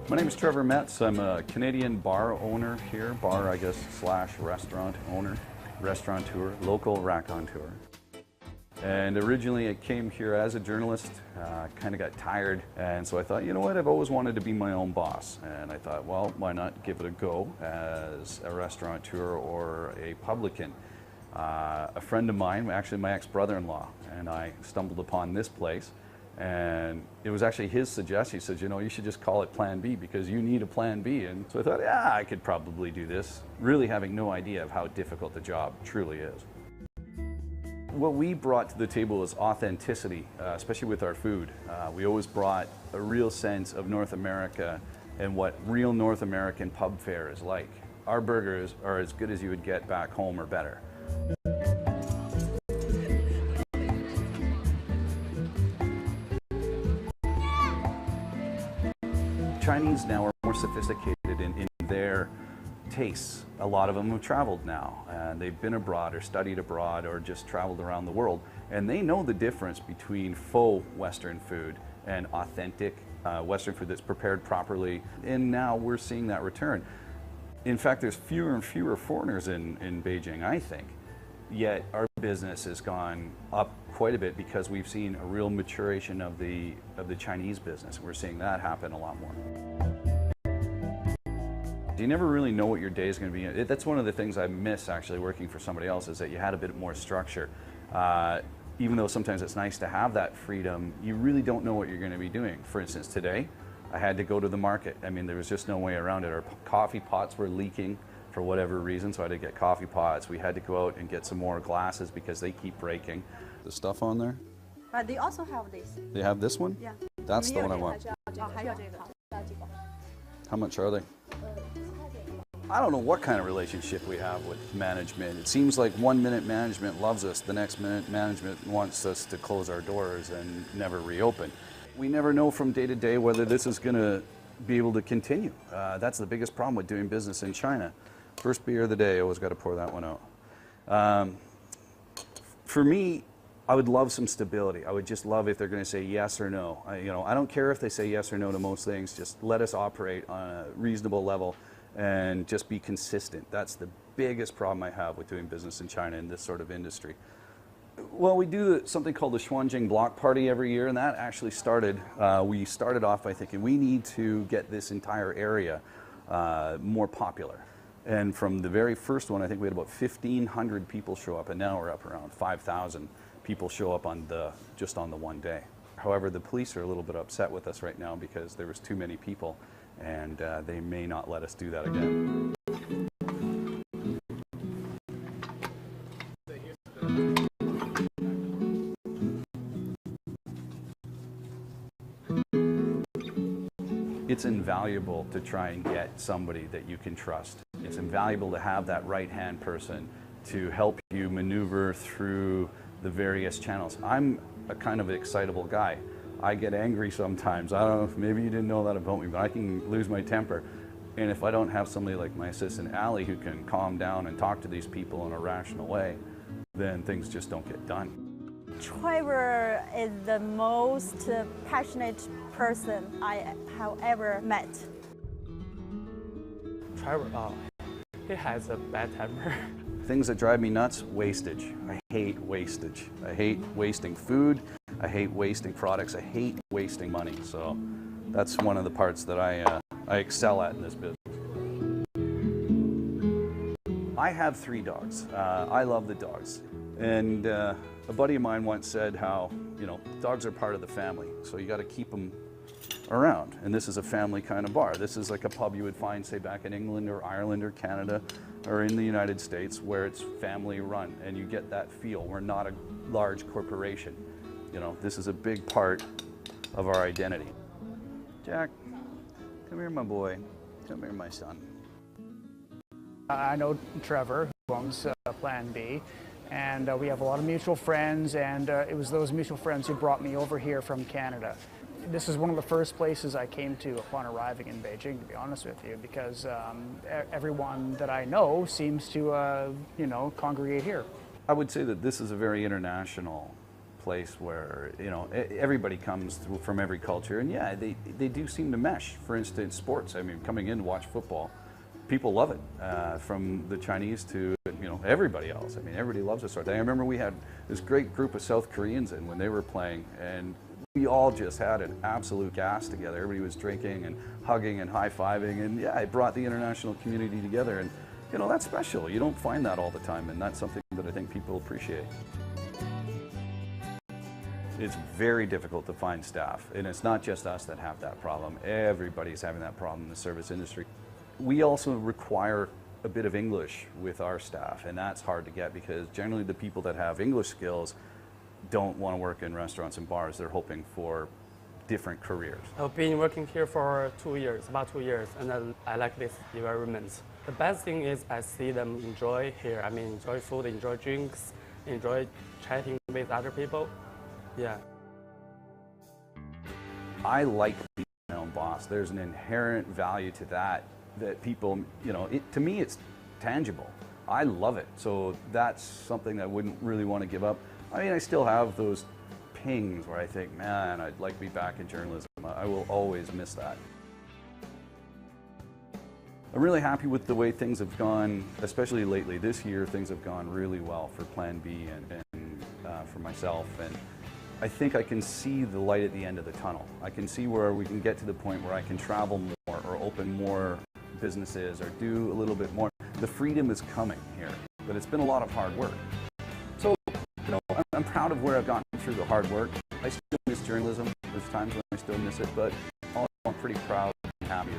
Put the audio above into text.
My name is Trevor Metz. I'm a Canadian bar owner here, bar I guess slash restaurant owner, restaurateur, local raconteur. And originally I came here as a journalist, kind of got tired, and so I thought, you know what, I've always wanted to be my own boss. And I thought, well, why not give it a go as a restaurateur or a publican. A friend of mine, actually my ex-brother-in-law, and I stumbled upon this place. And it was actually his suggestion. He said, you know, you should just call it Plan B because you need a Plan B. And so I thought, yeah, I could probably do this, really having no idea of how difficult the job truly is. What we brought to the table is authenticity, especially with our food. We always brought a real sense of North America and what real North American pub fare is like. Our burgers are as good as you would get back home or better. Chinese now are more sophisticated in their tastes. A lot of them have traveled now, and they've been abroad or studied abroad or just traveled around the world, and they know the difference between faux Western food and authentic Western food that's prepared properly, and now we're seeing that return. In fact, there's fewer and fewer foreigners in Beijing, I think, yet our business has gone up quite a bit because we've seen a real maturation of the Chinese business. We're seeing that happen a lot more. You never really know what your day is going to be. That's one of the things I miss actually working for somebody else, is that you had a bit more structure. Even though sometimes it's nice to have that freedom, you really don't know what you're going to be doing. For instance, today I had to go to the market. I mean, there was just no way around it. Our coffee pots were leaking for whatever reason, so I had to get coffee pots. We had to go out and get some more glasses because they keep breaking. The stuff on there? But they also have this. They have this one? Yeah. That's the one I want. How much are they? I don't know what kind of relationship we have with management. It seems like 1 minute management loves us, the next minute management wants us to close our doors and never reopen. We never know from day to day whether this is going to be able to continue. That's the biggest problem with doing business in China. First beer of the day, always got to pour that one out. For me, I would love some stability. I would just love if they're going to say yes or no. I don't care if they say yes or no to most things. Just let us operate on a reasonable level and just be consistent. That's the biggest problem I have with doing business in China in this sort of industry. Well, we do something called the Shuangjing block party every year, and that actually started, we started off by thinking we need to get this entire area more popular. And from the very first one, I think we had about 1,500 people show up, and now we're up around 5,000 people show up on just on the one day. However, the police are a little bit upset with us right now because there was too many people, and they may not let us do that again. It's invaluable to try and get somebody that you can trust. It's invaluable to have that right-hand person to help you maneuver through the various channels. I'm a kind of excitable guy. I get angry sometimes. I don't know if maybe you didn't know that about me, but I can lose my temper. And if I don't have somebody like my assistant Allie who can calm down and talk to these people in a rational way, then things just don't get done. Trevor is the most passionate person I have ever met. Trevor, he has a bad temper. Things that drive me nuts, wastage. I hate wastage. I hate wasting food. I hate wasting products. I hate wasting money. So that's one of the parts that I excel at in this business. I have 3 dogs. I love the dogs. And a buddy of mine once said how, dogs are part of the family, so you got to keep them around. And this is a family kind of bar. This is like a pub you would find, say, back in England or Ireland or Canada or in the United States, where it's family run, and you get that feel. We're not a large corporation. This is a big part of our identity. Jack, come here, my boy. Come here, my son. I know Trevor, who owns Plan B, and we have a lot of mutual friends, and it was those mutual friends who brought me over here from Canada. This is one of the first places I came to upon arriving in Beijing, to be honest with you, because everyone that I know seems to, congregate here. I would say that this is a very international place where, you know, everybody comes through from every culture, and yeah, they do seem to mesh. For instance, sports. I mean, coming in to watch football, people love it, from the Chinese to, you know, everybody else. I mean, everybody loves this sort of thing. I remember we had this great group of South Koreans in when they were playing, and we all just had an absolute gas together. Everybody was drinking and hugging and high-fiving, and yeah, it brought the international community together, and you know, that's special. You don't find that all the time, and that's something that I think people appreciate. It's very difficult to find staff, and it's not just us that have that problem. Everybody's having that problem in the service industry. We also require a bit of English with our staff, and that's hard to get because generally the people that have English skills don't want to work in restaurants and bars. They're hoping for different careers. I've been working here for 2 years, about 2 years, and I like this environment. The best thing is I see them enjoy here. I mean, enjoy food, enjoy drinks, enjoy chatting with other people. Yeah. I like being my own boss. There's an inherent value to that people, you know, to me it's tangible. I love it. So that's something I wouldn't really want to give up. I mean, I still have those pings where I think, man, I'd like to be back in journalism. I will always miss that. I'm really happy with the way things have gone, especially lately. This year, things have gone really well for Plan B and for myself. And I think I can see the light at the end of the tunnel. I can see where we can get to the point where I can travel more or open more businesses or do a little bit more. The freedom is coming here, but it's been a lot of hard work. So, you know, I'm proud of where I've gotten through the hard work. I still miss journalism. There's times when I still miss it, but I'm pretty proud and happy